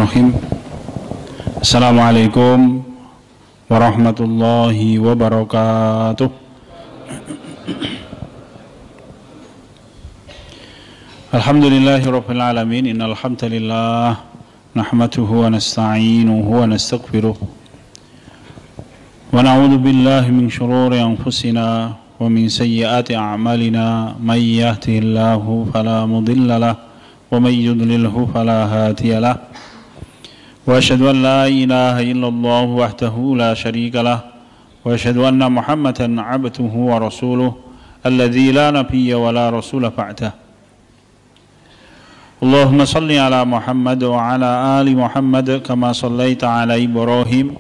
Bismillahirrahmanirrahim. Assalamualaikum warahmatullahi wabarakatuh. Alhamdulillahirabbil alamin. Innal hamdalillah nahmaduhu wa nasta'inuhu wa nastaghfiruh. Wa na'udzu billahi min shururi anfusina wa min sayyiati a'malina. May yahdihillahu fala mudilla lahu wa may yudlilhu fala hadiya lahu. Wa asyhadu an la ilaha illallah wahdahu la syarika lah wa asyhadu anna Muhammadan 'abduhu wa rasuluh alladzi la nabiyya wa la rasula ba'dah. Allahumma shalli ala Muhammad wa ala ali Muhammad kama shallaita ala Ibrahim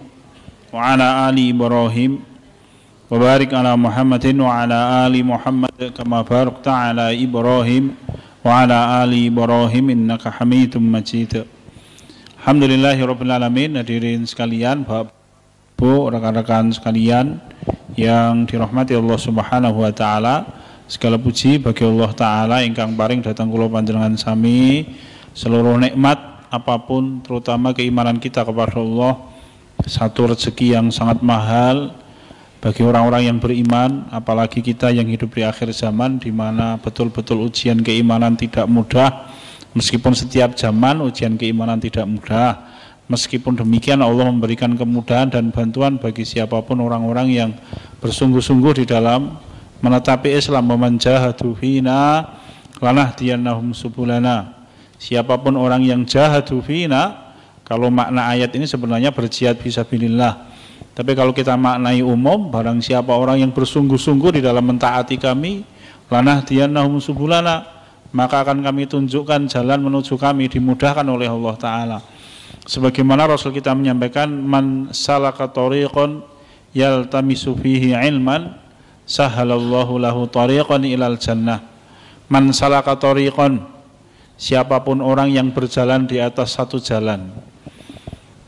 wa ala ali Ibrahim wa barik ala Muhammadin wa ala ali Muhammad kama barakta ala Ibrahim wa ala ali Ibrahim innaka Hamidum Majid. Alhamdulillahirabbil alamin. Hadirin sekalian, Bapak Bu, rekan-rekan sekalian yang dirahmati Allah Subhanahu wa taala, segala puji bagi Allah taala ingkang paring dhateng kula panjenengan sami seluruh nikmat apapun, terutama keimanan kita kepada Allah, satu rezeki yang sangat mahal bagi orang-orang yang beriman, apalagi kita yang hidup di akhir zaman di mana betul-betul ujian keimanan tidak mudah. Meskipun setiap zaman ujian keimanan tidak mudah, meskipun demikian Allah memberikan kemudahan dan bantuan bagi siapapun orang-orang yang bersungguh-sungguh di dalam menetapi Islam. Waman jahadu fina lanahdiyannahum subulana. Siapapun orang yang jahadu fina, kalau makna ayat ini sebenarnya berjihad fisabilillah. Tapi kalau kita maknai umum, barang siapa orang yang bersungguh-sungguh di dalam mentaati kami, lanahdiyannahum subulana, maka akan kami tunjukkan jalan menuju kami, dimudahkan oleh Allah Ta'ala. Sebagaimana Rasul kita menyampaikan, man salaka tariqan yaltamisu fihi ilman sahalallahu lahu tariqan ilal jannah. Man salaka tariqan, siapapun orang yang berjalan di atas satu jalan,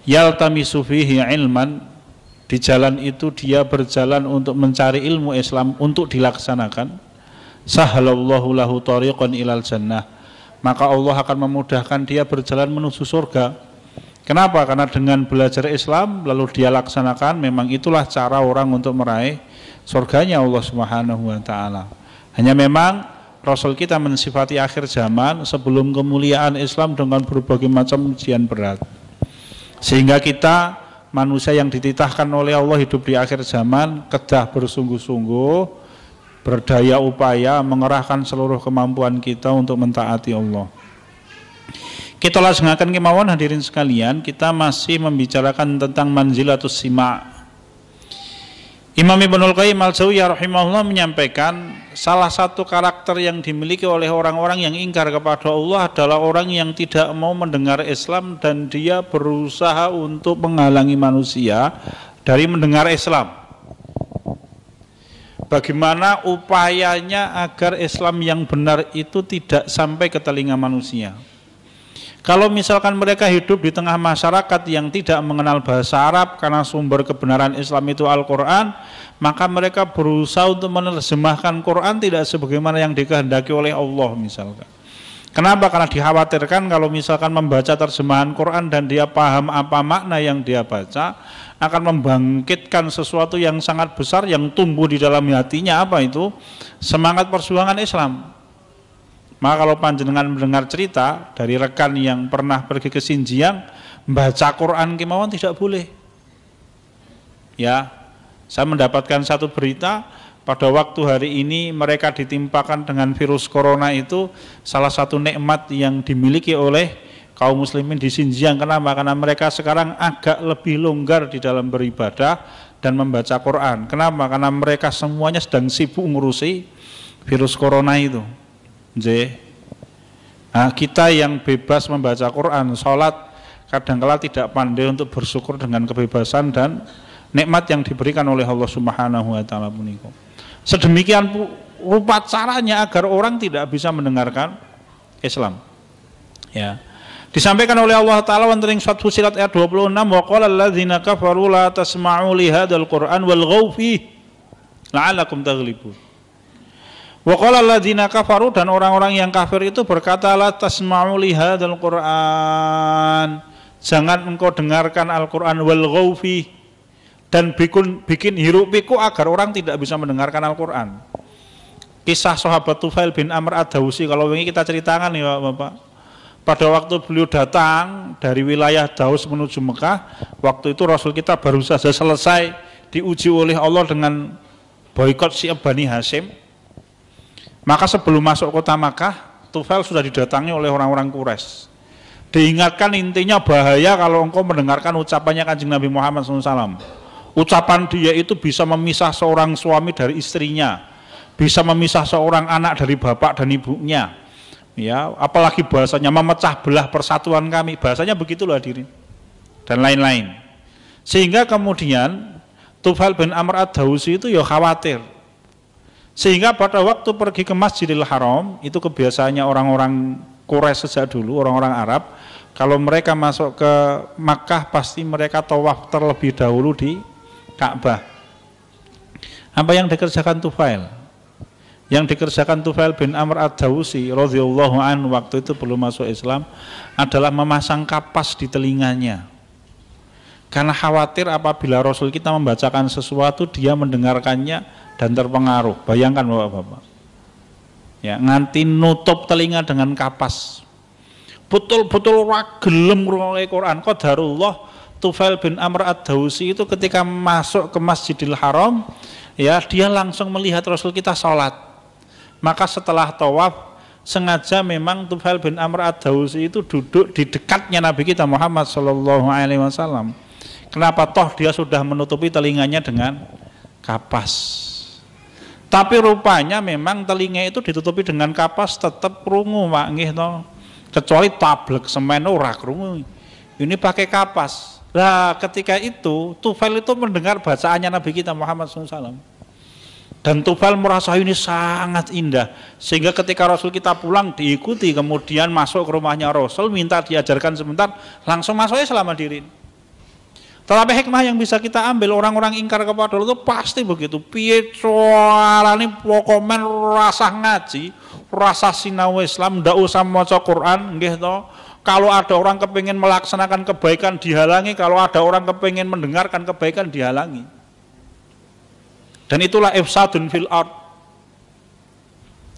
yaltamisu fihi ilman, di jalan itu dia berjalan untuk mencari ilmu Islam untuk dilaksanakan, sahalallahu lahu tariqan ilal jannah, maka Allah akan memudahkan dia berjalan menuju surga. Kenapa? Karena dengan belajar Islam lalu dia laksanakan, memang itulah cara orang untuk meraih surganya Allah Subhanahu wa taala. Hanya memang Rasul kita mensifati akhir zaman sebelum kemuliaan Islam dengan berbagai macam ujian berat, sehingga kita manusia yang dititahkan oleh Allah hidup di akhir zaman kedah bersungguh-sungguh, berdaya upaya mengerahkan seluruh kemampuan kita untuk mentaati Allah. Kita lajengaken kemawon hadirin sekalian, kita masih membicarakan tentang manzilatus sima'. Imam Ibnul Qayyim al-Jauziyah rahimahullah menyampaikan salah satu karakter yang dimiliki oleh orang-orang yang ingkar kepada Allah adalah orang yang tidak mau mendengar Islam dan dia berusaha untuk menghalangi manusia dari mendengar Islam. Bagaimana upayanya agar Islam yang benar itu tidak sampai ke telinga manusia? Kalau misalkan mereka hidup di tengah masyarakat yang tidak mengenal bahasa Arab karena sumber kebenaran Islam itu Al-Quran, maka mereka berusaha untuk menerjemahkan Quran tidak sebagaimana yang dikehendaki oleh Allah misalkan. Kenapa? Karena dikhawatirkan kalau misalkan membaca terjemahan Quran dan dia paham apa makna yang dia baca, akan membangkitkan sesuatu yang sangat besar yang tumbuh di dalam hatinya. Apa itu? Semangat perjuangan Islam. Maka kalau panjenengan mendengar cerita dari rekan yang pernah pergi ke Xinjiang, membaca Quran kemauan tidak boleh. Ya, saya mendapatkan satu berita pada waktu hari ini mereka ditimpakan dengan virus corona itu, salah satu nikmat yang dimiliki oleh kaum muslimin di Xinjiang. Kenapa? Karena mereka sekarang agak lebih longgar di dalam beribadah dan membaca Quran. Kenapa? Karena mereka semuanya sedang sibuk ngurusi virus corona itu. Nah, kita yang bebas membaca Quran, sholat, kadangkala tidak pandai untuk bersyukur dengan kebebasan dan nikmat yang diberikan oleh Allah Subhanahu wa taala punika. Sedemikian rupa caranya agar orang tidak bisa mendengarkan Islam. Ya. Disampaikan oleh Allah Ta'ala wonten ing surat Fussilat ayat 26, wa qala alladzina kafaru la tasma'u li hadzal Qur'an walghaw fihi la'allakum taghlibun. Wa qala alladzina kafaru, dan orang-orang yang kafir itu berkata, la tasma'u li hadzal Qur'an, Jangan engkau dengarkan Al-Quran wal ghawfi, dan bikin hiruk pikuk agar orang tidak bisa mendengarkan Al-Quran. Kisah sahabat Tufail bin Amr ad-Dawsi, kalau ini kita ceritakan ya Bapak. Pada waktu beliau datang dari wilayah Daus menuju Mekah, waktu itu Rasul kita baru saja selesai diuji oleh Allah dengan boikot Syi'ab Bani Hashim. Maka sebelum masuk kota Makkah, Tufail sudah didatangi oleh orang-orang Quraisy. Diingatkan intinya bahaya kalau engkau mendengarkan ucapannya Kanjeng Nabi Muhammad SAW. Ucapan dia itu bisa memisah seorang suami dari istrinya, bisa memisah seorang anak dari bapak dan ibunya. Ya, apalagi bahasanya memecah belah persatuan kami, bahasanya begitulah hadirin. Dan lain-lain. Sehingga kemudian Tufail bin Amr ad-Dawsi itu ya khawatir. Sehingga pada waktu pergi ke Masjidil Haram, itu kebiasaannya orang-orang Quraisy sejak dulu, orang-orang Arab, kalau mereka masuk ke Makkah pasti mereka tawaf terlebih dahulu di Ka'bah. Apa yang dikerjakan Tufail? Yang dikerjakan Tufail bin Amr ad-Dawsi radhiyallahu anhu waktu itu belum masuk Islam adalah memasang kapas di telinganya. Karena khawatir apabila Rasul kita membacakan sesuatu dia mendengarkannya dan terpengaruh. Bayangkan Bapak-bapak. Ya, nganti nutup telinga dengan kapas. Betul-betul gelem ngrungokne Quran. Qadarullah Tufail bin Amr ad-Dawsi itu ketika masuk ke Masjidil Haram, ya dia langsung melihat Rasul kita sholat. Maka setelah tawaf, sengaja memang Tufail bin Amr ad-Dawsi itu duduk di dekatnya Nabi kita Muhammad SAW. Kenapa? Toh dia sudah menutupi telinganya dengan kapas. Tapi rupanya memang telinga itu ditutupi dengan kapas tetap krungu Pak nggih to. Kecuali tablek semen ora krungu. Ini pakai kapas. Nah, ketika itu Tufail itu mendengar bacaannya Nabi kita Muhammad SAW. Dan Tufail merasa ini sangat indah. Sehingga ketika Rasul kita pulang diikuti, kemudian masuk ke rumahnya Rasul, minta diajarkan sebentar, langsung masuk Islam hadirin. Tetapi hikmah yang bisa kita ambil, orang-orang ingkar kepada Allah itu pasti begitu. Piye carane pokomen rasa ngaji, rasa sinau Islam, ndak usah maca Quran, nggih to. Kalau ada orang kepingin melaksanakan kebaikan dihalangi, kalau ada orang kepingin mendengarkan kebaikan dihalangi. Dan itulah ifsadun fil ard.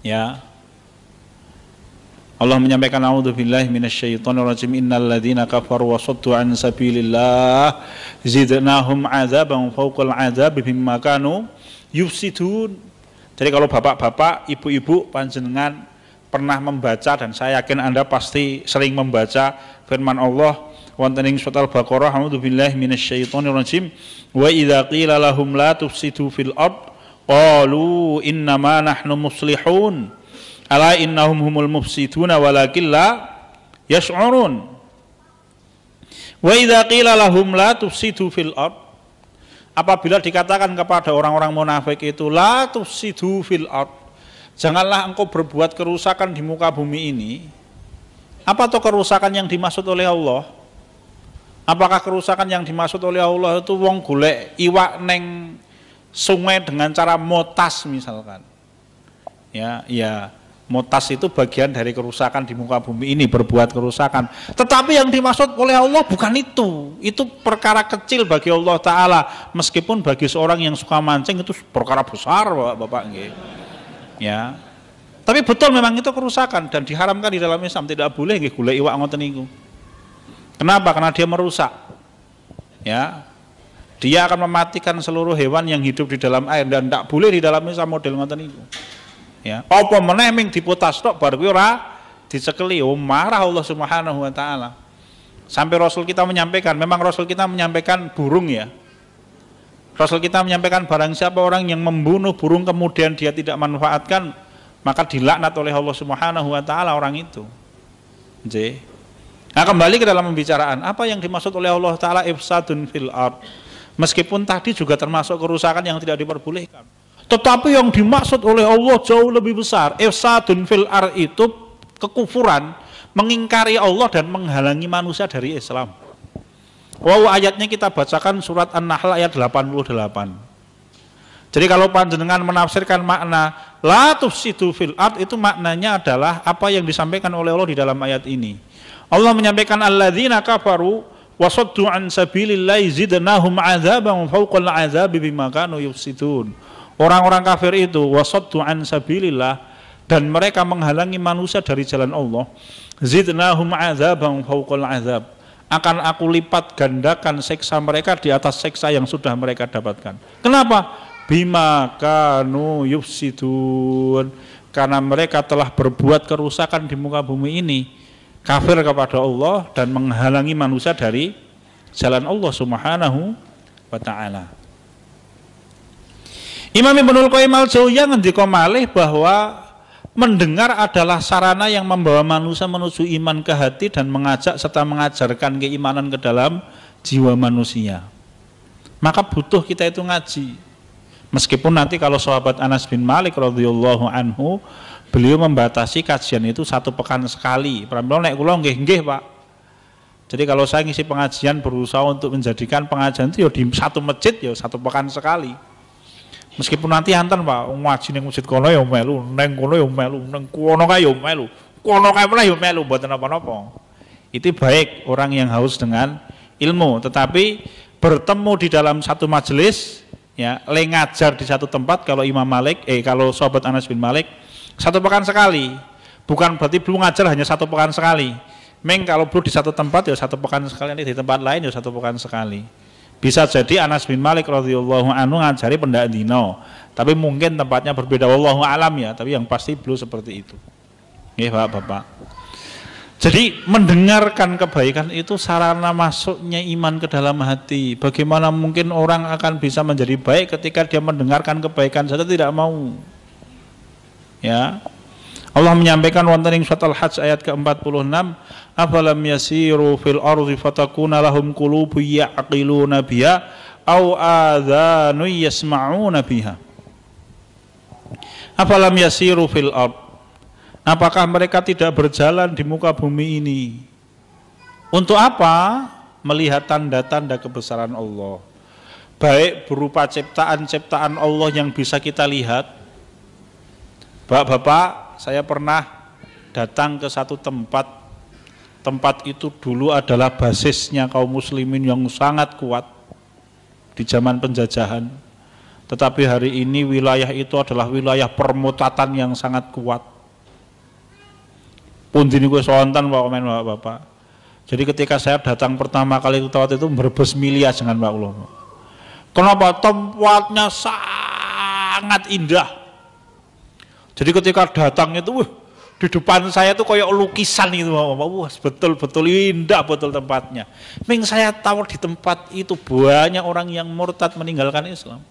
Ya. Allah menyampaikan a'udzubillahi minasyaitonirrajim innal ladzina kafaru wa saddu an sabilillah zidnahum 'adzaban fawqal 'adzabi bimma kanu yufsidun. Jadi kalau bapak-bapak, ibu-ibu panjenengan pernah membaca, dan saya yakin Anda pasti sering membaca firman Allah wonten ing surat Al-Baqarah, a'udzubillahi minasyaitonirrajim wa idza qila lahum la tufsidu fil ard qalu innama nahnu muslihun ala innahum humul mufsiduna walakin la yash'urun. Wa idza qila lahum la tufsidu fil ard, apabila dikatakan kepada orang-orang munafik itu la tufsidu fil ard, janganlah engkau berbuat kerusakan di muka bumi ini. Apa tuh kerusakan yang dimaksud oleh Allah? Apakah kerusakan yang dimaksud oleh Allah itu wong golek iwak neng sungai dengan cara motas misalkan? Ya, motas itu bagian dari kerusakan di muka bumi ini, berbuat kerusakan. Tetapi yang dimaksud oleh Allah bukan itu. Itu perkara kecil bagi Allah Ta'ala. Meskipun bagi seorang yang suka mancing itu perkara besar Bapak. Ya. Tapi betul memang itu kerusakan dan diharamkan di dalam Islam. Tidak boleh golek iwak ngoten niku. Kenapa? Karena dia merusak. Ya. Dia akan mematikan seluruh hewan yang hidup di dalam air dan tidak boleh di dalam Islam model ngoten niku. Ya, apa meneh ming diputas tok bar kuwi ora dicekeli, marah Allah Subhanahu wa taala. Sampai Rasul kita menyampaikan, memang Rasul kita menyampaikan burung ya. Rasul kita menyampaikan barang siapa orang yang membunuh burung kemudian dia tidak manfaatkan, maka dilaknat oleh Allah Subhanahu wa taala orang itu. Nggih. Nah, kembali ke dalam pembicaraan, apa yang dimaksud oleh Allah taala ifsadun fil ard? Meskipun tadi juga termasuk kerusakan yang tidak diperbolehkan. Tetapi yang dimaksud oleh Allah jauh lebih besar. Ifsadun fil ard itu kekufuran, mengingkari Allah dan menghalangi manusia dari Islam. Wow, ayatnya kita bacakan surat An-Nahl ayat 88. Jadi kalau panjenengan menafsirkan makna la tufsidu fil ard, itu maknanya adalah apa yang disampaikan oleh Allah di dalam ayat ini. Allah menyampaikan alladzina kafaru Wasaddu an sabilillahi zidnahum 'adzaban fawqal 'adzabi bima kanu yufsidun. Orang-orang kafir itu wasaddu an sabilillah, dan mereka menghalangi manusia dari jalan Allah. Zidnahum 'adzaban fawqal 'adzab. Akan aku lipat gandakan siksa mereka di atas siksa yang sudah mereka dapatkan. Kenapa? Bima kanu yufsidun. Karena mereka telah berbuat kerusakan di muka bumi ini, kafir kepada Allah dan menghalangi manusia dari jalan Allah Subhanahu wa taala. Imam Ibnul Qayyim al-Jauziyah ngendika malih bahwa mendengar adalah sarana yang membawa manusia menuju iman ke hati dan mengajak serta mengajarkan keimanan ke dalam jiwa manusia. Maka butuh kita itu ngaji. Meskipun nanti kalau sahabat Anas bin Malik radhiyallahu anhu, beliau membatasi kajian itu 1 pekan sekali. Pramila nek kula nggih Pak. Jadi kalau saya ngisi pengajian berusaha untuk menjadikan pengajian itu ya di 1 masjid ya 1 pekan sekali. Meskipun nanti anten Pak, ngaji ning masjid kono ya melu, ning kono ya melu, ning kono kae ya melu, kono kae meneh ya melu, mboten napa-napa. Itu baik orang yang haus dengan ilmu, tetapi bertemu di dalam 1 majelis ya, le ngajar di 1 tempat kalau Imam Malik, kalau sahabat Anas bin Malik 1 pekan sekali, bukan berarti belum ngajar hanya 1 pekan sekali. Meng kalau belum di 1 tempat ya 1 pekan sekali, di tempat lain ya 1 pekan sekali. Bisa jadi Anas bin Malik radhiyallahu anhu ngajari pendak dino, tapi mungkin tempatnya berbeda, wallahu alam ya, tapi yang pasti belum seperti itu. Nggih Bapak-bapak. Jadi mendengarkan kebaikan itu sarana masuknya iman ke dalam hati. Bagaimana mungkin orang akan bisa menjadi baik ketika dia mendengarkan kebaikan saja tidak mau. Ya, Allah menyampaikan wonten ing surat Al-Hajj ayat ke-46, afalam yasiru fil ardi fatakuna lahum qulubun ya'qiluna biha aw adhanun yasma'una biha. Afalam yasiru fil ard, apakah mereka tidak berjalan di muka bumi ini? Untuk apa? Melihat tanda-tanda kebesaran Allah, baik berupa ciptaan-ciptaan Allah yang bisa kita lihat. Bapak-bapak, saya pernah datang ke 1 tempat. Tempat itu dulu adalah basisnya kaum muslimin yang sangat kuat di zaman penjajahan. Tetapi hari ini wilayah itu adalah wilayah permutatan yang sangat kuat. Pundi niku sonten Bapak-bapak. Jadi ketika saya datang pertama kali ke tempat itu Brebes Milias dengan Pak Ulo. Kenapa? Tempatnya sangat indah. Jadi ketika datang itu, di depan saya itu kayak lukisan itu, wah betul-betul indah betul tempatnya. Ming saya tahu di tempat itu banyak orang yang murtad meninggalkan Islam.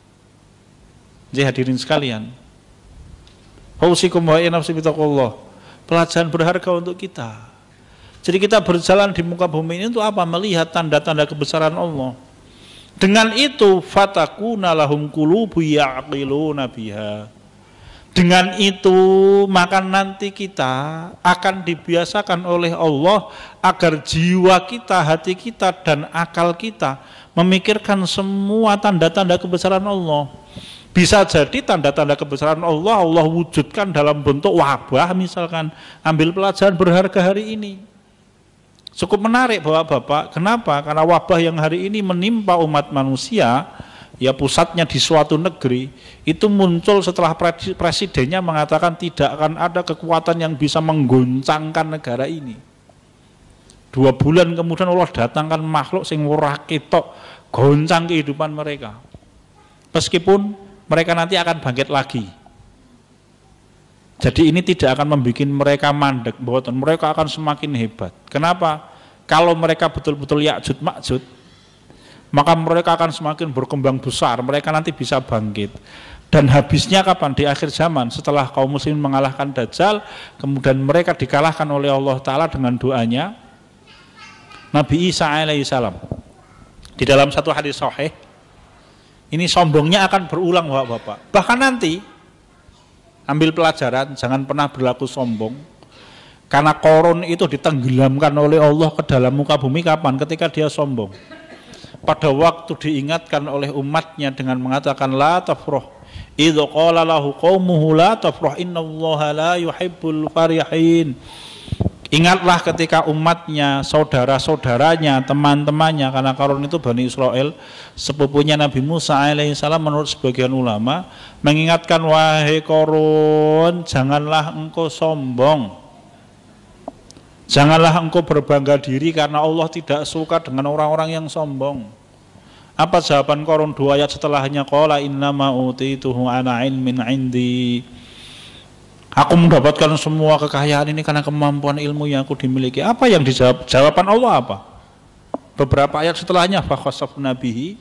Jadi hadirin sekalian, hausikum wa nafsi bitaqullah, pelajaran berharga untuk kita. Jadi kita berjalan di muka bumi ini untuk apa? Melihat tanda-tanda kebesaran Allah. Dengan itu fatakuna lahum qulubun ya'qiluna biha. Dengan itu maka nanti kita akan dibiasakan oleh Allah agar jiwa kita, hati kita dan akal kita memikirkan semua tanda-tanda kebesaran Allah. Bisa jadi tanda-tanda kebesaran Allah wujudkan dalam bentuk wabah misalkan. Ambil pelajaran berharga hari ini. Cukup menarik Bapak-bapak. Kenapa? Karena wabah yang hari ini menimpa umat manusia, ya pusatnya di suatu negeri, itu muncul setelah presidennya mengatakan tidak akan ada kekuatan yang bisa menggoncangkan negara ini. 2 bulan kemudian Allah datangkan makhluk sing ora ketok goncang kehidupan mereka. Meskipun mereka nanti akan bangkit lagi. Jadi ini tidak akan membuat mereka mandek, bahwa mereka akan semakin hebat. Kenapa? Kalau mereka betul-betul Ya'jud Ma'jud, maka mereka akan semakin berkembang besar, mereka nanti bisa bangkit. Dan habisnya kapan? Di akhir zaman, setelah kaum muslimin mengalahkan Dajjal, kemudian mereka dikalahkan oleh Allah Ta'ala dengan doanya Nabi Isa alaihissalam. Di dalam satu hadis sahih, ini sombongnya akan berulang Bapak-bapak. Bahkan nanti, ambil pelajaran, jangan pernah berlaku sombong. Karena Qarun itu ditenggelamkan oleh Allah ke dalam muka bumi kapan? Ketika dia sombong. Pada waktu diingatkan oleh umatnya dengan mengatakan la tafrah, idza qala lahu qaumuhu la tafrah innallaha la yuhibbul farihin. Ingatlah ketika umatnya, saudara-saudaranya, teman-temannya, karena Qarun itu Bani Israel, sepupunya Nabi Musa alaihissalam menurut sebagian ulama, mengingatkan, wahai Qarun, janganlah engkau sombong, janganlah engkau berbangga diri, karena Allah tidak suka dengan orang-orang yang sombong. Apa jawaban Qarun 2 ayat setelahnya? Qala innama utituhu ala ilmin indi. Aku mendapatkan semua kekayaan ini karena kemampuan ilmu yang aku dimiliki. Apa yang dijawab? Jawaban Allah apa? Beberapa ayat setelahnya, fa khasafna bihi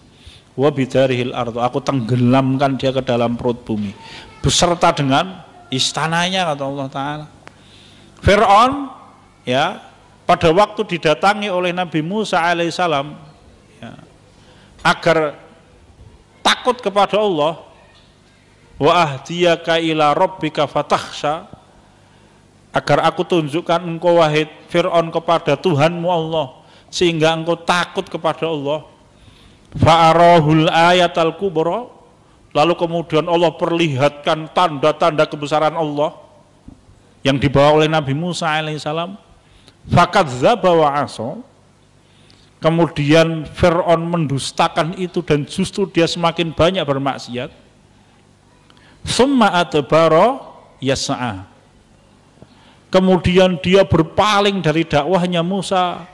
wa bidarihil ardh. Aku tenggelamkan dia ke dalam perut bumi beserta dengan istananya, kata Allah Ta'ala. Fir'aun ya, pada waktu didatangi oleh Nabi Musa alaihissalam ya, agar takut kepada Allah, wa ahdiyaka ila rabbika fatakhsha, agar aku tunjukkan engkau wahai Fir'aun kepada Tuhanmu Allah sehingga engkau takut kepada Allah. Fa'arahul ayatal kubra, lalu kemudian Allah perlihatkan tanda-tanda kebesaran Allah yang dibawa oleh Nabi Musa alaihissalam. Fakadzdzaba wa asa, kemudian Fir'aun mendustakan itu dan justru dia semakin banyak bermaksiat. Summa adbara yas'a, kemudian dia berpaling dari dakwahnya Musa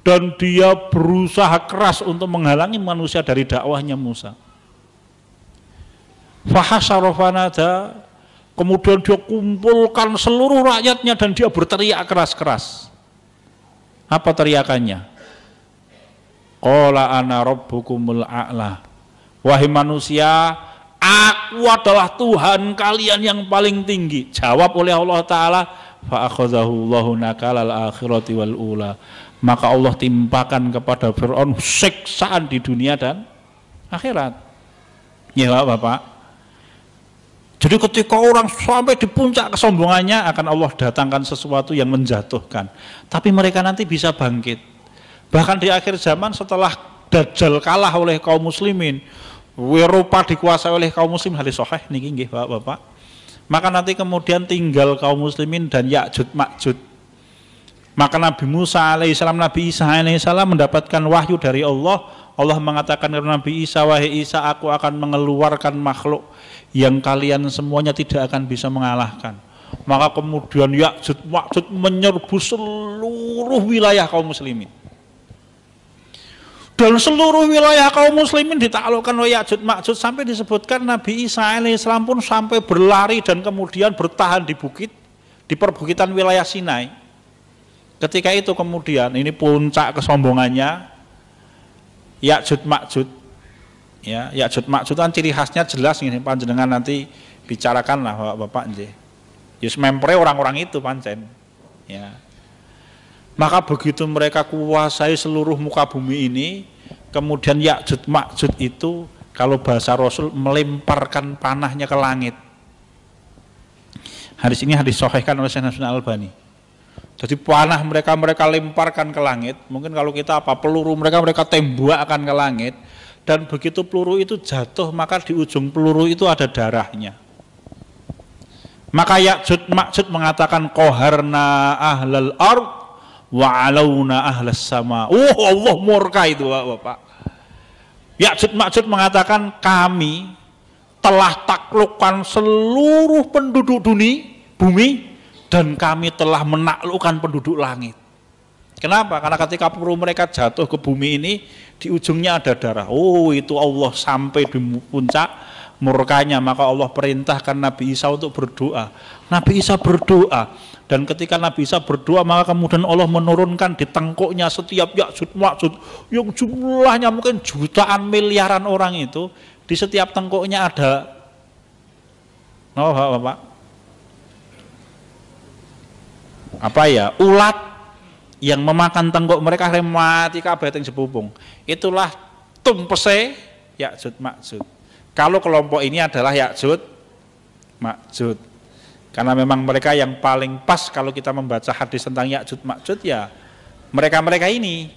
dan dia berusaha keras untuk menghalangi manusia dari dakwahnya Musa. Fahasyara fanada, kemudian dia kumpulkan seluruh rakyatnya dan dia berteriak keras-keras. Apa teriakannya? Qala ana rabbukumul a'la, wahai manusia, aku adalah Tuhan kalian yang paling tinggi. Jawab oleh Allah Ta'ala, fa'akhadhahu Allahu nakalal akhirati wal ula, maka Allah timpakan kepada Fir'aun siksaan di dunia dan akhirat. Ya Bapak, jadi ketika orang sampai di puncak kesombongannya, akan Allah datangkan sesuatu yang menjatuhkan, tapi mereka nanti bisa bangkit. Bahkan di akhir zaman setelah Dajjal kalah oleh kaum muslimin, Eropa dikuasai oleh kaum muslim, hadis sahih niki nggih Bapak. Maka nanti kemudian tinggal kaum muslimin dan Ya'jud Ma'jud. Maka Nabi Musa alaihissalam, Nabi Isa alaihissalam mendapatkan wahyu dari Allah. Allah mengatakan kepada Nabi Isa, wahai Isa, aku akan mengeluarkan makhluk yang kalian semuanya tidak akan bisa mengalahkan. Maka kemudian Ya'jud Ma'jud menyerbu seluruh wilayah kaum muslimin. Dan seluruh wilayah kaum muslimin ditaklukkan oleh Ya'jud Ma'jud, sampai disebutkan Nabi Isa alaihissalam pun sampai berlari dan kemudian bertahan di bukit, di perbukitan wilayah Sinai. Ketika itu kemudian, ini puncak kesombongannya Ya'jud Ma'jud. Ya, Ya'jud Ma'jud kan ciri khasnya jelas ini, panjenengan nanti bicarakanlah Bapak nggih. Yus mempre orang-orang itu pancen. Ya. Maka begitu mereka kuasai seluruh muka bumi ini, kemudian Ya'jud Ma'jud itu, kalau bahasa Rasul, melemparkan panahnya ke langit. Hadis ini hadis sahihkan oleh Syekh Nasruddin Albani. Jadi panah mereka lemparkan ke langit. Mungkin kalau kita peluru mereka tembakkan ke langit, dan begitu peluru itu jatuh, maka di ujung peluru itu ada darahnya. Maka Ya'jud Ma'jud mengatakan, qaharna ahlal ard wa alauna ahlas sama. Allah murka itu Bapak. Ya'jud Ma'jud mengatakan, kami telah taklukkan seluruh penduduk bumi dan kami telah menaklukkan penduduk langit. Kenapa? Karena ketika peluru mereka jatuh ke bumi ini, di ujungnya ada darah. Itu Allah sampai di puncak murkanya. Maka Allah perintahkan Nabi Isa untuk berdoa. Nabi Isa berdoa, dan ketika Nabi Isa berdoa, maka kemudian Allah menurunkan di tengkuknya setiap Ya'jud Ma'jud yang jumlahnya mungkin jutaan miliaran orang itu, di setiap tengkuknya ada Bapak, apa ya, ulat yang memakan tengkuk mereka, mati kabeh teng jebubung. Itulah tumpese Ya'jud Ma'jud. Kalau kelompok ini adalah Ya'jud Ma'jud, karena memang mereka yang paling pas kalau kita membaca hadis tentang Ya'jud Ma'jud, ya mereka-mereka ini.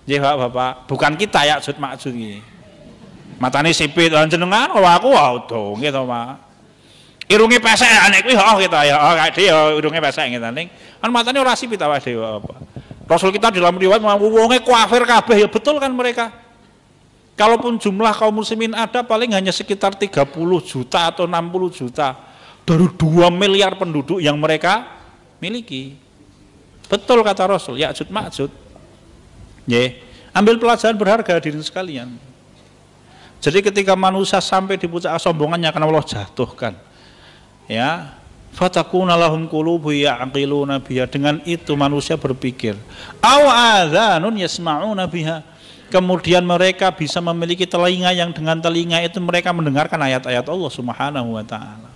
Ya Bapak, bukan kita Ya'jud Ma'jud ini. Matane sipit lan jenengan, kalau aku dong gitu Pak. Irunge pesek anek kuwi kita ya gak dhewe ya irunge pesek ngene ning kan matane ora sipit awake dhewe apa. Rasul kita dalam riwayat wonge kafir kabeh ya betul kan mereka. Kalaupun jumlah kaum muslimin ada paling hanya sekitar 30 juta atau 60 juta dari 2 miliar penduduk yang mereka miliki. Betul kata Rasul, Ya'jud Ma'jud. Nggih, ambil pelajaran berharga hadirin sekalian. Jadi ketika manusia sampai di puncak kesombongannya akan Allah jatuhkan. Ya, fatakuna lahum qulubu ya'qiluna biha, dengan itu manusia berpikir. Aw adzanun yasma'una biha. Kemudian mereka bisa memiliki telinga yang dengan telinga itu mereka mendengarkan ayat-ayat Allah Subhanahu wa taala.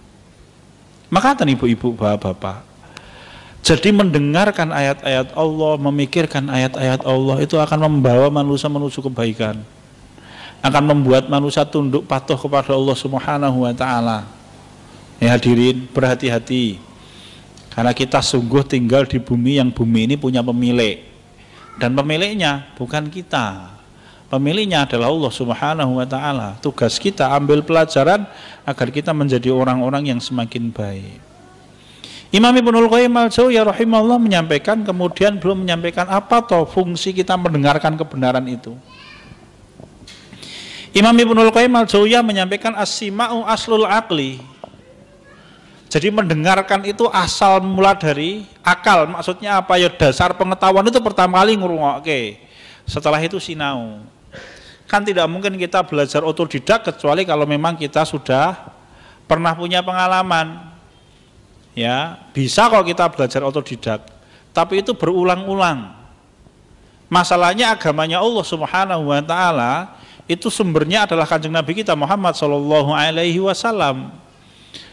Maka ibu-ibu, bapak-bapak, jadi mendengarkan ayat-ayat Allah, memikirkan ayat-ayat Allah itu akan membawa manusia menuju kebaikan. Akan membuat manusia tunduk patuh kepada Allah Subhanahu wa taala. Ya hadirin, berhati-hati. Karena kita sungguh tinggal di bumi yang bumi ini punya pemilik. Dan pemiliknya bukan kita. Pemiliknya adalah Allah Subhanahu wa taala. Tugas kita ambil pelajaran agar kita menjadi orang-orang yang semakin baik. Imam Ibnul Qayyim al-Jauziyah rahimahullah menyampaikan, kemudian belum menyampaikan apa toh fungsi kita mendengarkan kebenaran itu. Imam Ibnul Qayyim al-Jauziyah menyampaikan as-sima'u aslul aqli. Jadi mendengarkan itu asal mula dari akal. Maksudnya apa ya, dasar pengetahuan itu pertama kali ngrungokke. Setelah itu sinau. Kan tidak mungkin kita belajar otodidak kecuali kalau memang kita sudah pernah punya pengalaman. Ya, bisa kalau kita belajar otodidak. Tapi itu berulang-ulang. Masalahnya agamanya Allah Subhanahu wa taala itu sumbernya adalah Kanjeng Nabi kita Muhammad sallallahu alaihi wasallam.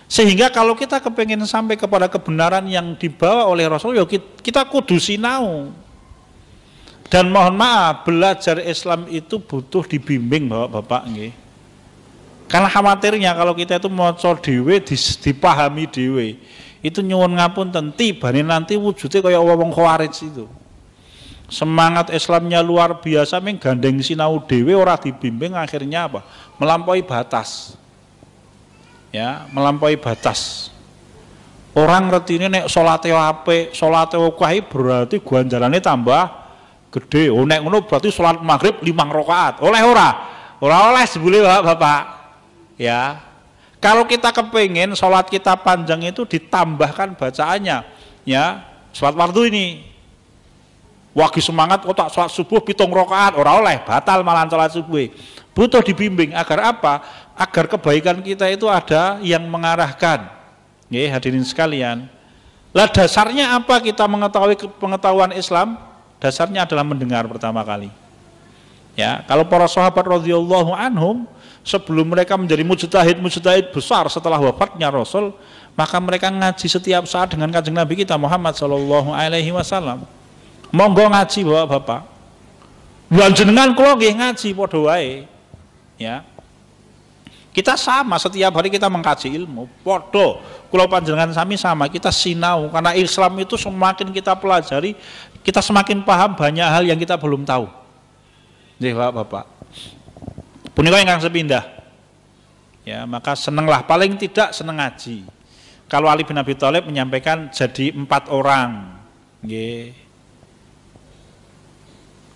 Sehingga kalau kita kepengen sampai kepada kebenaran yang dibawa oleh Rasul, ya kita kudu sinau. Dan mohon maaf, belajar Islam itu butuh dibimbing bapak-bapak nggih. Karena khawatirnya kalau kita itu maca dhewe dipahami dhewe, itu nyuwun ngapunten tibane nanti wujudnya kayak wong Khawarij itu. Semangat Islamnya luar biasa, ming gandeng sinau dhewe ora dibimbing, akhirnya apa? Melampaui batas. Ya, melampaui batas. Orang ngerti ini nek salate apik, salate akeh berarti ganjarane tambah gede. Oh nek ngono berarti salat maghrib 5 rakaat. Oleh ora? Ora oleh sebule Bapak. Ya. Kalau kita kepengen salat kita panjang itu ditambahkan bacaannya. Ya, salat fardu ini. Wagi semangat kok tak salat subuh 7 rakaat, ora oleh, batal malahan salat subuh. Butuh dibimbing agar apa? Agar kebaikan kita itu ada yang mengarahkan. Nggih, hadirin sekalian. Lah dasarnya apa kita mengetahui pengetahuan Islam? Dasarnya adalah mendengar pertama kali. Ya, kalau para sahabat radhiyallahu anhum sebelum mereka menjadi mujtahid besar setelah wafatnya Rasul, maka mereka ngaji setiap saat dengan Kanjeng Nabi kita Muhammad sallallahu alaihi wasallam. Monggo ngaji Bapak-bapak. Lan jenengan kula nggih ngaji padha wae. Ya. Kita sama, setiap hari kita mengkaji ilmu. Padha kula panjenengan sami sama, kita sinau karena Islam itu semakin kita pelajari, kita semakin paham banyak hal yang kita belum tahu. Nggih, Bapak-bapak. Punika ingkang sepindah. Ya, maka senenglah, paling tidak seneng ngaji. Kalau Ali bin Abi Thalib menyampaikan jadi 4 orang. Nggih.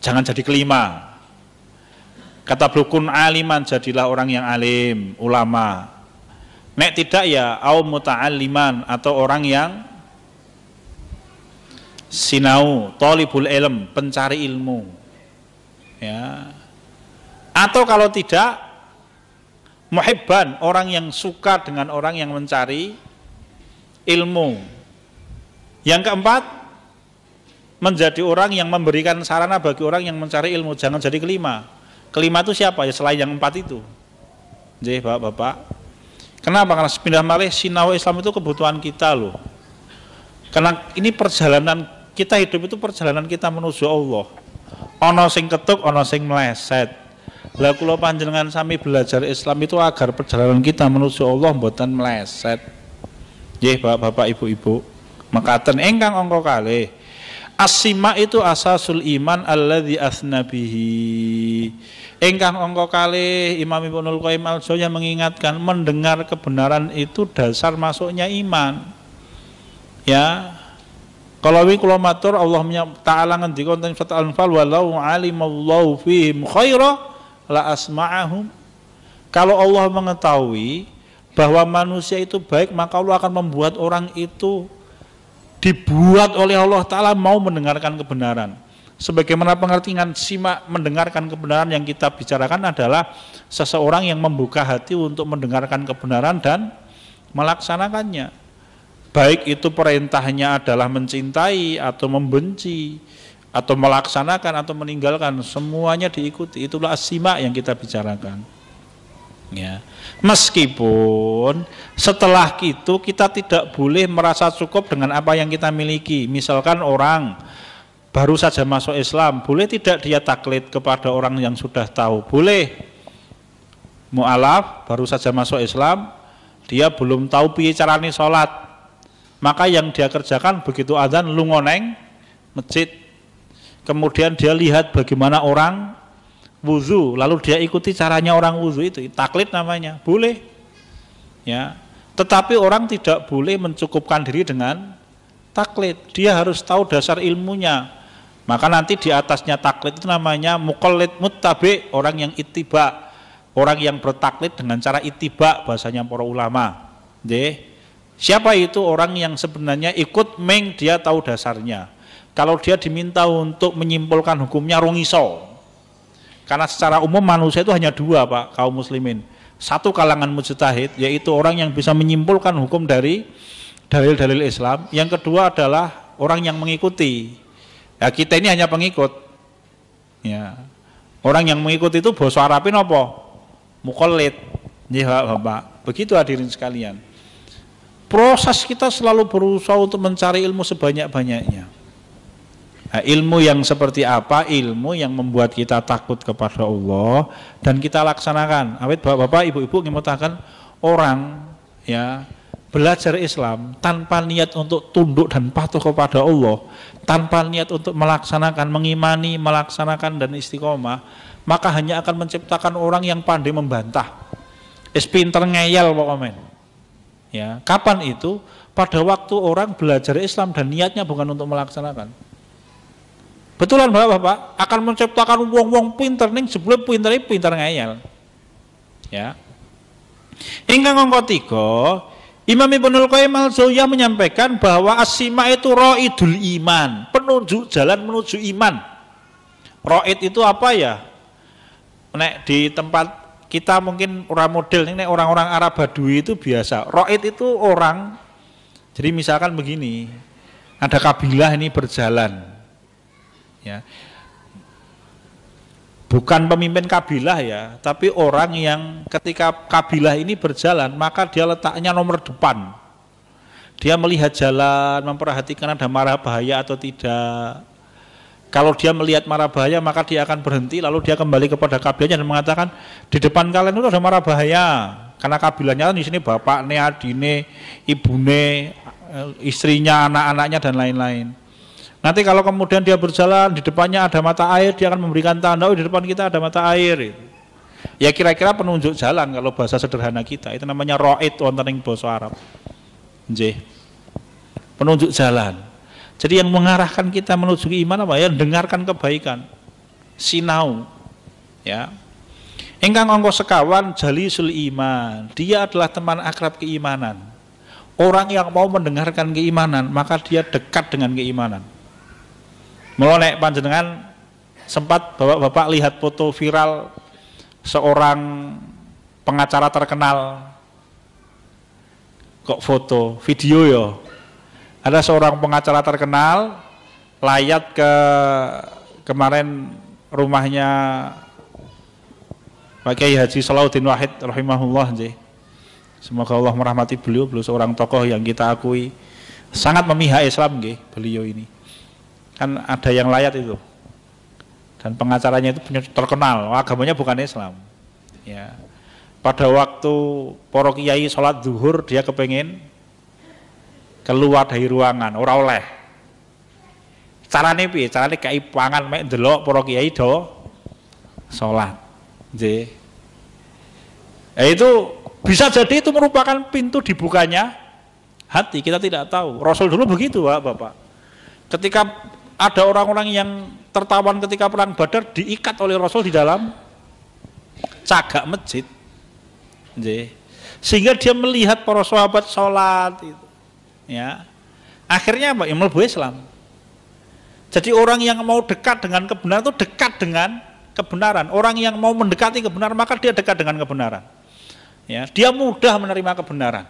Jangan jadi kelima. Kata blukun aliman, jadilah orang yang alim, ulama. Nek tidak ya au muta'alliman, atau orang yang sinau, thalibul ilm, pencari ilmu. Ya. Atau kalau tidak muhibban, orang yang suka dengan orang yang mencari ilmu. Yang keempat, menjadi orang yang memberikan sarana bagi orang yang mencari ilmu. Jangan jadi kelima. Kelima itu siapa ya selain yang 4 itu? Jadi Bapak-bapak. Kenapa? Karena sepindah malih sinau Islam itu kebutuhan kita loh. Karena ini perjalanan kita hidup itu perjalanan kita menuju Allah. Ono sing ketuk, ono sing meleset. Lah kula panjenengan sami belajar Islam itu agar perjalanan kita menuju Allah mboten meleset. Nggih Bapak-bapak, Ibu-ibu. Mekaten ingkang angka kalih. As-sima itu asasul iman alladzi asna bihi. Ingkang angka kalih Imam Ibnul Qayyim al-Jauziyah mengingatkan mendengar kebenaran itu dasar masuknya iman. Ya. Kalau kula matur Allah Ta'ala ngendika teng surat Al-Anfal walau alimallahu fihim khaira la asma'ahum. Kalau Allah mengetahui bahwa manusia itu baik, maka Allah akan membuat orang itu dibuat oleh Allah Ta'ala mau mendengarkan kebenaran. Sebagaimana pengertian simak mendengarkan kebenaran yang kita bicarakan adalah seseorang yang membuka hati untuk mendengarkan kebenaran dan melaksanakannya. Baik itu perintahnya adalah mencintai atau membenci atau melaksanakan atau meninggalkan, semuanya diikuti. Itulah as-sima yang kita bicarakan. Ya. Meskipun setelah itu kita tidak boleh merasa cukup dengan apa yang kita miliki. Misalkan orang baru saja masuk Islam, boleh tidak dia taklid kepada orang yang sudah tahu? Boleh. Mu'alaf baru saja masuk Islam, dia belum tahu piye carane sholat, maka yang dia kerjakan begitu adzan lungoneng masjid, kemudian dia lihat bagaimana orang wuzu, lalu dia ikuti caranya orang wuzu, itu taklid namanya, boleh. Ya, tetapi orang tidak boleh mencukupkan diri dengan taklid, dia harus tahu dasar ilmunya. Maka nanti di atasnya taklid itu namanya muqallid muttabi, orang yang ittiba, orang yang bertaklid dengan cara ittiba, bahasanya para ulama. Siapa itu? Orang yang sebenarnya ikut dia tahu dasarnya. Kalau dia diminta untuk menyimpulkan hukumnya rungiso. Karena secara umum manusia itu hanya dua, Pak, kaum muslimin. Satu kalangan mujtahid, yaitu orang yang bisa menyimpulkan hukum dari dalil-dalil Islam. Yang kedua adalah orang yang mengikuti. Ya, kita ini hanya pengikut. Ya. Orang yang mengikuti itu bahasa Arabin apa? Muqallid. Ya, Bapak. Begitu hadirin sekalian. Proses kita selalu berusaha untuk mencari ilmu sebanyak-banyaknya. Nah, ilmu yang seperti apa? Ilmu yang membuat kita takut kepada Allah dan kita laksanakan. Awet bapak-bapak, ibu-ibu ngomongkan orang ya belajar Islam tanpa niat untuk tunduk dan patuh kepada Allah, tanpa niat untuk melaksanakan, mengimani, melaksanakan dan istiqomah, maka hanya akan menciptakan orang yang pandai membantah. Pinter ngeyel pokoknya. Ya, kapan itu? Pada waktu orang belajar Islam dan niatnya bukan untuk melaksanakan. Betulan Bapak-bapak, akan menciptakan wong-wong pinter ning sebelum pinter ngeyel. Ya. Ingkang angka 3, Imam Ibnul Qayyim al-Jauziyah menyampaikan bahwa as-sima itu raidul iman, penunjuk jalan menuju iman. Raid itu apa ya? Nek di tempat kita mungkin orang model ini, orang-orang Arab Badui itu biasa. Raid itu orang, jadi misalkan begini, ada kabilah ini berjalan, ya, bukan pemimpin kabilah ya, tapi orang yang ketika kabilah ini berjalan, maka dia letaknya nomor depan. Dia melihat jalan, memperhatikan ada mara bahaya atau tidak. Kalau dia melihat mara bahaya, maka dia akan berhenti, lalu dia kembali kepada kabilahnya dan mengatakan, di depan kalian itu ada mara bahaya. Karena kabilahnya di sini bapaknya, adine, ibune, istrinya, anak-anaknya dan lain-lain. Nanti kalau kemudian dia berjalan, di depannya ada mata air, dia akan memberikan tanda, oh di depan kita ada mata air. Ya kira-kira penunjuk jalan kalau bahasa sederhana kita, itu namanya raid wonten ing basa Arab. Nggih. Penunjuk jalan. Jadi yang mengarahkan kita menuju iman apa ya? Dengarkan kebaikan, sinau, ya. Ingkang angka sekawan jalisul iman, dia adalah teman akrab keimanan. Orang yang mau mendengarkan keimanan, maka dia dekat dengan keimanan. Mulai panjenengan sempat bapak-bapak lihat foto viral seorang pengacara terkenal, kok foto, video ya. Ada seorang pengacara terkenal layat ke kemarin rumahnya Pak Kiai Haji Salahuddin Wahid rahimahullah. Semoga Allah merahmati beliau seorang tokoh yang kita akui sangat memihak Islam beliau ini. Kan ada yang layat itu. Dan pengacaranya itu terkenal, agamanya bukan Islam. Ya. Pada waktu para kiai sholat zuhur dia kepengen keluar dari ruangan, ora oleh. Carane piye? Carane kai pangan mek ndelok para kiai do salat. Nggih. Itu bisa jadi itu merupakan pintu dibukanya hati, kita tidak tahu. Rasul dulu begitu, Bapak. Ketika ada orang-orang yang tertawan ketika perang Badar diikat oleh Rasul di dalam cagak masjid. Nggih. Sehingga dia melihat para sahabat sholat itu. Ya. Akhirnya apa? Ya mlebu Islam. Jadi orang yang mau dekat dengan kebenaran itu dekat dengan kebenaran. Orang yang mau mendekati kebenaran maka dia dekat dengan kebenaran. Ya, dia mudah menerima kebenaran.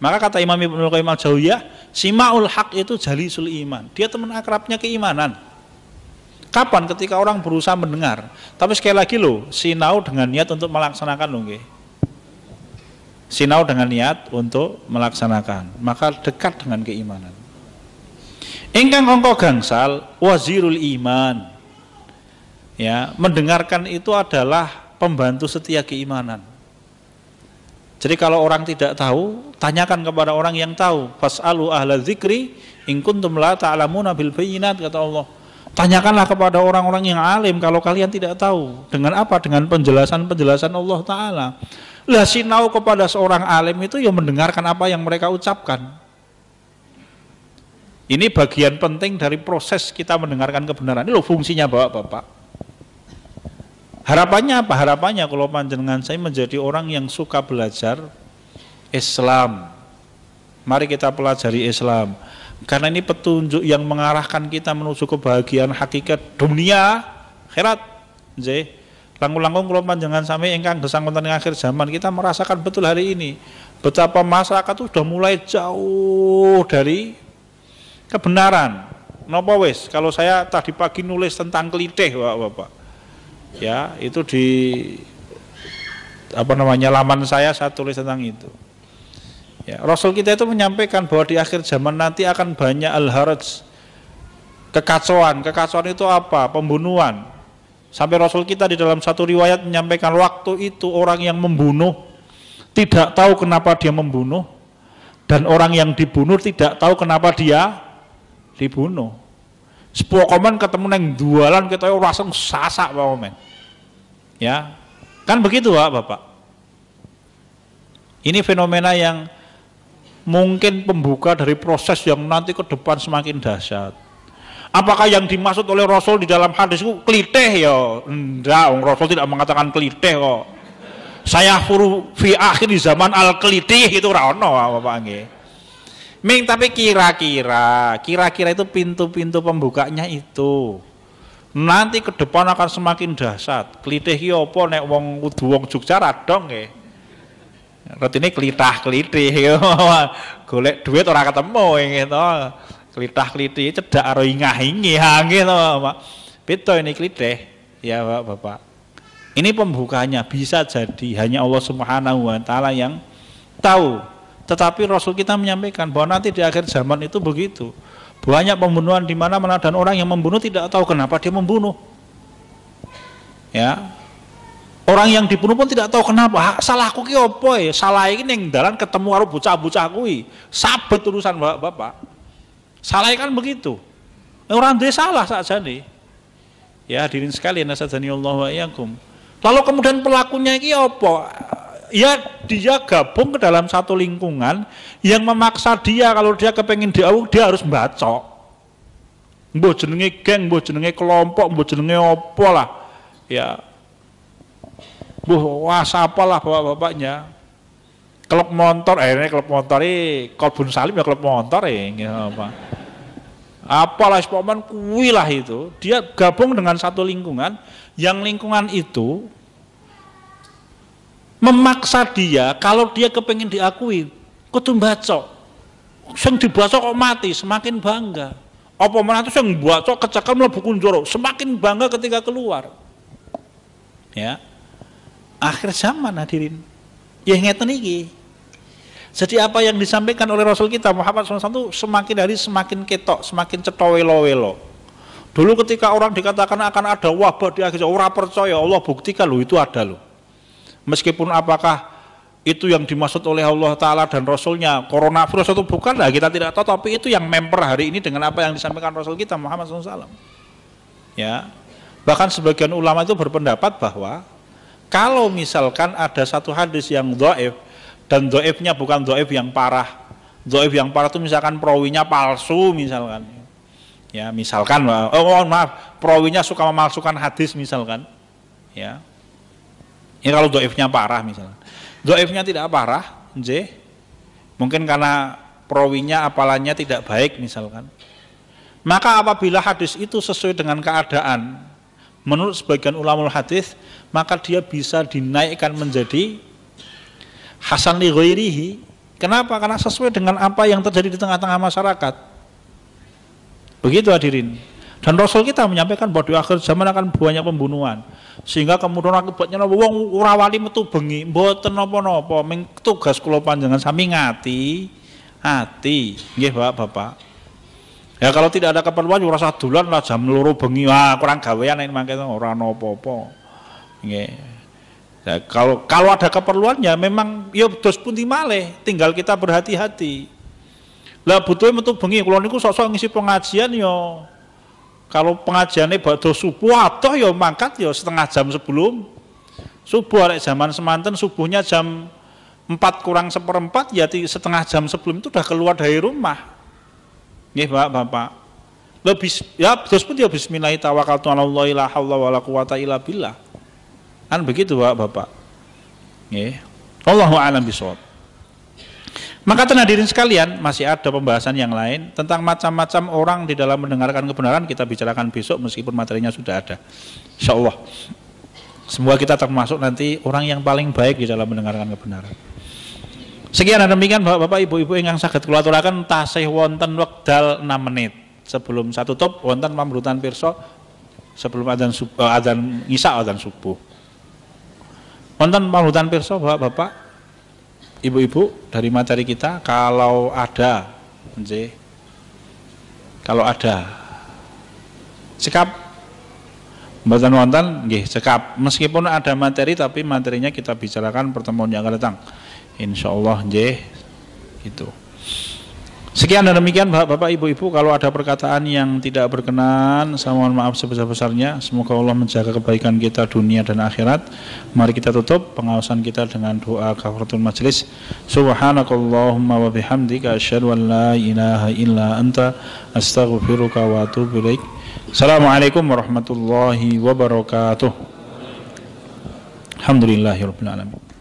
Maka kata Imam Ibnu Qayyim al-Jauziyah, simaul haq itu jalisul iman. Dia teman akrabnya keimanan. Kapan? Ketika orang berusaha mendengar. Tapi sekali lagi loh, sinau dengan niat untuk melaksanakan loh, nggih. Sinau dengan niat untuk melaksanakan, maka dekat dengan keimanan. Ingkang angka gangsal wazirul iman. Ya, mendengarkan itu adalah pembantu setia keimanan. Jadi kalau orang tidak tahu, tanyakan kepada orang yang tahu. Fas'alu ahla dzikri in kuntum la ta'lamuna bil bayyinat, kata Allah. Tanyakanlah kepada orang-orang yang alim kalau kalian tidak tahu. Dengan apa? Dengan penjelasan-penjelasan Allah Ta'ala. Lah sinau kepada seorang alim itu ya mendengarkan apa yang mereka ucapkan. Ini bagian penting dari proses kita mendengarkan kebenaran. Ini loh fungsinya Bapak-bapak. Harapannya apa? Harapannya kalau panjenengan saya menjadi orang yang suka belajar Islam. Mari kita pelajari Islam. Karena ini petunjuk yang mengarahkan kita menuju kebahagiaan hakikat dunia, akhirat. Nggih. Langkung-langkung kalau panjenengan sampai ingkang gesang wonten akhir zaman, kita merasakan betul hari ini betapa masyarakat itu sudah mulai jauh dari kebenaran. Napa wis? Kalau saya tadi pagi nulis tentang kelitih, Bapak. Ya, itu di laman saya tulis tentang itu. Ya, Rasul kita itu menyampaikan bahwa di akhir zaman nanti akan banyak al-haraj, kekacauan. Kekacauan itu apa? Pembunuhan. Sampai Rasul kita di dalam satu riwayat menyampaikan waktu itu orang yang membunuh tidak tahu kenapa dia membunuh, dan orang yang dibunuh tidak tahu kenapa dia dibunuh. Sebuah komen ketemu neng dualan kita langsung sasak komen. Ya, kan begitu Bapak. Ini fenomena yang mungkin pembuka dari proses yang nanti ke depan semakin dahsyat. Apakah yang dimaksud oleh Rasul di dalam hadis itu kelitih ya? Enggak, Rasul tidak mengatakan kelitih kok. Saya furu fi akhir di zaman al kelitih itu ra ono Bapak nggih. Ming, tapi kira-kira itu pintu-pintu pembukanya itu nanti ke depan akan semakin dahsyat. Klitih ki apa nek wong kudu wong Jogja radong nggih. Retine klitah-klitih ya. Golek duit ora ketemu nggih to. Klitah-klitih cedak karo ingah-ingih nggih to, Pak. Beda ini klitih ya, Bapak. Ini pembukanya bisa jadi hanya Allah Subhanahu wa taala yang tahu. Tetapi Rasul kita menyampaikan bahwa nanti di akhir zaman itu begitu. Banyak pembunuhan di mana-mana dan orang yang membunuh tidak tahu kenapa dia membunuh. Ya. Orang yang dibunuh pun tidak tahu kenapa. Salahku ki apa ya? Salah iki ning dalan ketemu karo bocah-bocah kuwi. Sabet urusan Bapak. Salah kan begitu. Orang duwe salah sakjane. Ya hadirin sekalian, nasadhanillahu wa iyyakum. Lalu kemudian pelakunya iki apa? Ya dia gabung ke dalam satu lingkungan yang memaksa dia kalau dia kepengen diawuk dia harus mbacok. Mbok jenenge geng, mbok jenenge kelompok, mbok jenenge apa lah. Ya. Mbok apalah bapak-bapaknya. Klub motor, ini klub motor ini Kolbun Salim ya klub motor apa. Apalah spoman kuwi lah itu. Dia gabung dengan satu lingkungan yang lingkungan itu memaksa dia kalau dia kepengen diakui kudu mbacok. Sing dibacok kok mati, semakin bangga. Apa meneh sing mbacok kecekel mlebu kunjara, semakin bangga ketika keluar. Ya. Akhir zaman hadirin. Ya ngeten iki. Jadi apa yang disampaikan oleh Rasul kita Muhammad SAW semakin hari semakin ketok, semakin cetha welo-welo. Dulu ketika orang dikatakan akan ada wabah di akhir zaman, orang percaya, Allah buktikan loh itu ada loh. Meskipun apakah itu yang dimaksud oleh Allah Ta'ala dan Rasulnya coronavirus itu bukan, lah kita tidak tahu, tapi itu yang memper hari ini dengan apa yang disampaikan Rasul kita Muhammad SAW. Ya, bahkan sebagian ulama itu berpendapat bahwa kalau misalkan ada satu hadis yang dhaif, dan dhaifnya bukan dhaif yang parah, dhaif yang parah itu misalkan perawinya palsu misalkan, ya misalkan, maaf, perawinya suka memalsukan hadis misalkan, ya, ini kalau dhaifnya parah misalkan. Dhaifnya tidak parah, mungkin karena perawinya apalannya tidak baik misalkan. Maka apabila hadis itu sesuai dengan keadaan, menurut sebagian ulama hadis, maka dia bisa dinaikkan menjadi hasan li ghairihi. Kenapa? Karena sesuai dengan apa yang terjadi di tengah-tengah masyarakat. Begitu hadirin. Dan Rasul kita menyampaikan bahwa di akhir zaman akan banyak pembunuhan. Sehingga kemudian akibatnya wong ora wali metu bengi, mboten napa-napa, ming tugas kula panjenengan sami ngati, hati. Nggih, Bapak-bapak. Ya kalau tidak ada keperluan ora usah dolan lah jam 2 bengi, wah kurang gawean nek mangke ora napa-apa. Nggih. Ya, kalau ada keperluannya memang ya dos pundi malih, tinggal kita berhati-hati. Lah butuhe metu bengi, kula niku sok-sok ngisi pengajian ya. Kalau pengajiannya badhe subuh atau ya mangkat ya setengah jam sebelum subuh. Arek zaman semanten subuhnya jam 4:04 ya setengah jam sebelum itu sudah keluar dari rumah. Nggih, Bapak. Lebih ya terus pun ya bismillah tawakkaltu 'alallahi la haula wala quwata illa billah. Kan begitu, Bapak. Nggih. Wallahu a'lam bishawab. Maka hadirin sekalian, masih ada pembahasan yang lain tentang macam-macam orang di dalam mendengarkan kebenaran, kita bicarakan besok meskipun materinya sudah ada. Insyaallah. Semoga kita termasuk nanti orang yang paling baik di dalam mendengarkan kebenaran. Sekian dan demikian Bapak Ibu ingkang saged kula aturaken tasih wonten wekdal 6 menit. Sebelum satu tutup wonten pamrutan pirsa sebelum adzan isya adzan subuh. Wonten pamrutan pirsa Bapak Ibu-ibu dari materi kita, kalau ada cekap mboten wonten nggih cekap, meskipun ada materi tapi materinya kita bicarakan pertemuan yang akan datang insyaallah nggih gitu. Sekian dan demikian Bapak Ibu-ibu, kalau ada perkataan yang tidak berkenan saya mohon maaf sebesar-besarnya. Semoga Allah menjaga kebaikan kita dunia dan akhirat. Mari kita tutup pengawasan kita dengan doa kafaratul majelis. Subhanakallahumma wa bihamdika asyhadu an la ilaha illa anta astaghfiruka wa atubu ilaik. Assalamualaikum warahmatullahi wabarakatuh. Alhamdulillahirabbil alamin.